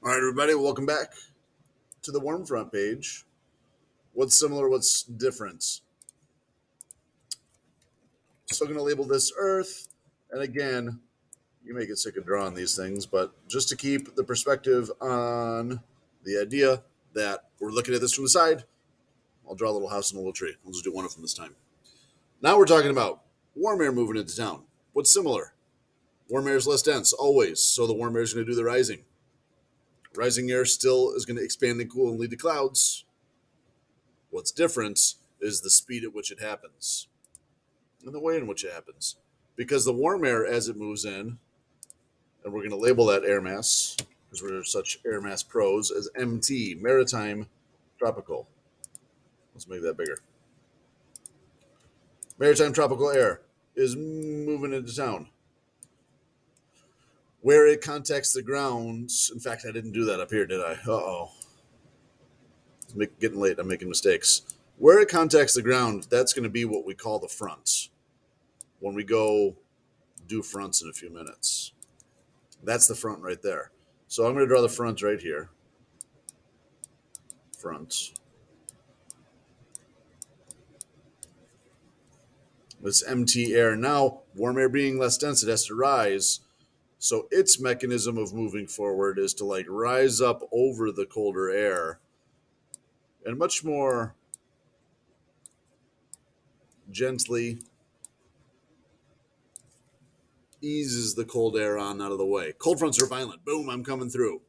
All right, everybody, welcome back to the warm front page. What's similar? What's different? Still going to label this Earth. And again, you may get sick of drawing these things, but just to keep the perspective on the idea that we're looking at this from the side, I'll draw a little house and a little tree. I'll just do one of them this time. Now we're talking about warm air moving into town. What's similar? Warm air is less dense, always. So the warm air is going to do the rising. Rising air still is going to expand and cool and lead to clouds. What's different is the speed at which it happens and the way in which it happens. Because the warm air, as it moves in, and we're going to label that air mass, because we're such air mass pros, as MT, maritime tropical. Let's make that bigger. Maritime tropical air is moving into town. Where it contacts the ground, in fact, I didn't do that up here, did I? Uh-oh. It's getting late. I'm making mistakes. Where it contacts the ground, that's going to be what we call the front. When we go do fronts in a few minutes. That's the front right there. So I'm going to draw the front right here. Front. This empty air. Now, warm air being less dense, it has to rise. So its mechanism of moving forward is to like rise up over the colder air and much more gently eases the cold air on out of the way. Cold fronts are violent. Boom, I'm coming through.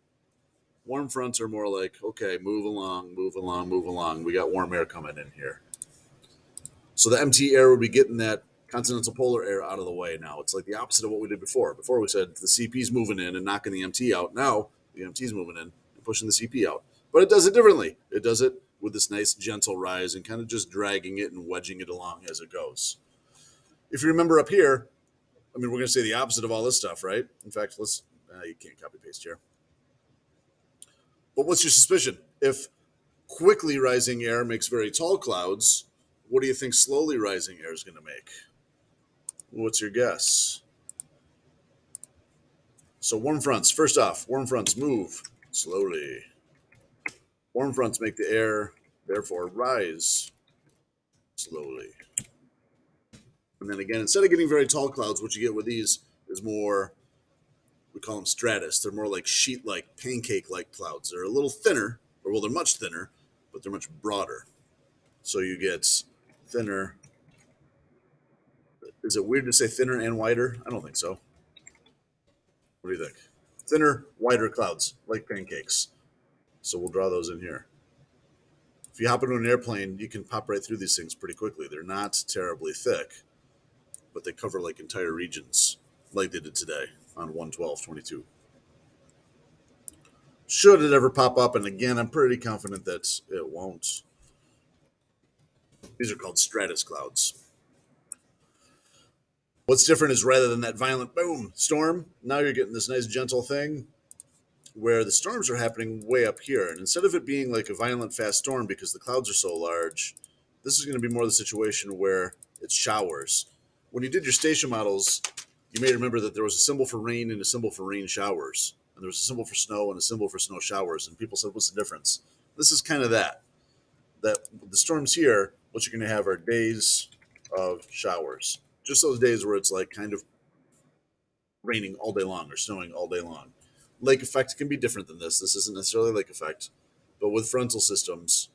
Warm fronts are more like, okay, move along, move along, move along. We got warm air coming in here. So the MT air would be getting that continental polar air out of the way now. It's like the opposite of what we did before. Before we said the CP's moving in and knocking the MT out. Now the MT's moving in and pushing the CP out. But it does it differently. It does it with this nice gentle rise and kind of just dragging it and wedging it along as it goes. If you remember up here, I mean, we're going to say the opposite of all this stuff, right? In fact, you can't copy paste here. But what's your suspicion? If quickly rising air makes very tall clouds, what do you think slowly rising air is going to make? What's your guess? So warm fronts, first off, warm fronts move slowly. Warm fronts make the air, therefore, rise slowly. And then again, instead of getting very tall clouds, what you get with these is more, we call them stratus. They're more like sheet-like, pancake-like clouds. They're a little thinner, or well, they're much thinner, but they're much broader. So you get thinner. Is it weird to say thinner and wider? I don't think so. What do you think? Thinner, wider clouds, like pancakes. So we'll draw those in here. If you hop into an airplane, you can pop right through these things pretty quickly. They're not terribly thick, but they cover like entire regions, like they did today on 112.22. Should it ever pop up, and again, I'm pretty confident that it won't. These are called stratus clouds. What's different is rather than that violent boom storm, now you're getting this nice gentle thing where the storms are happening way up here. And instead of it being like a violent fast storm because the clouds are so large, this is going to be more the situation where it's showers. When you did your station models, you may remember that there was a symbol for rain and a symbol for rain showers. And there was a symbol for snow and a symbol for snow showers. And people said, what's the difference? This is kind of that. That the storms here, what you're going to have are days of showers. Just those days where it's like kind of raining all day long or snowing all day long. Lake effect can be different than this. This isn't necessarily lake effect, but with frontal systems,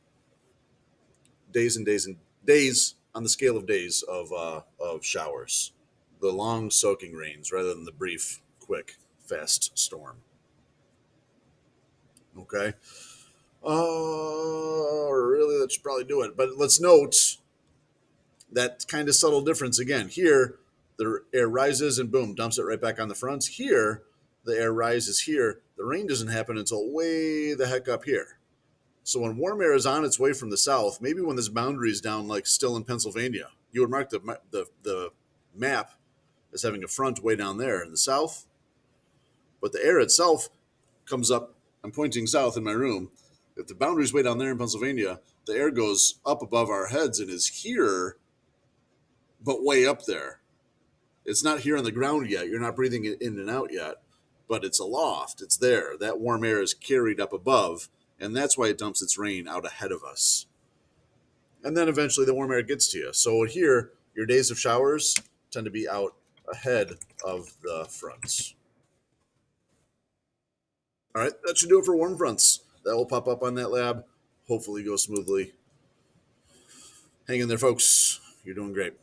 days and days and days on the scale of days of showers, the long soaking rains rather than the brief, quick, fast storm. Okay. Really, that should probably do it. But let's note that kind of subtle difference again. Here, the air rises and boom, dumps it right back on the fronts. Here, the air rises here. The rain doesn't happen until way the heck up here. So when warm air is on its way from the south, maybe when this boundary is down, like still in Pennsylvania, you would mark the map as having a front way down there in the south. But the air itself comes up. I'm pointing south in my room. If the boundary is way down there in Pennsylvania, the air goes up above our heads and is here, but way up there. It's not here on the ground yet. You're not breathing it in and out yet. but it's aloft. It's there. That warm air is carried up above, and that's why it dumps its rain out ahead of us. And then eventually the warm air gets to you. So here, your days of showers tend to be out ahead of the fronts. All right, that should do it for warm fronts. That will pop up on that lab. Hopefully, go smoothly. Hang in there, folks. You're doing great.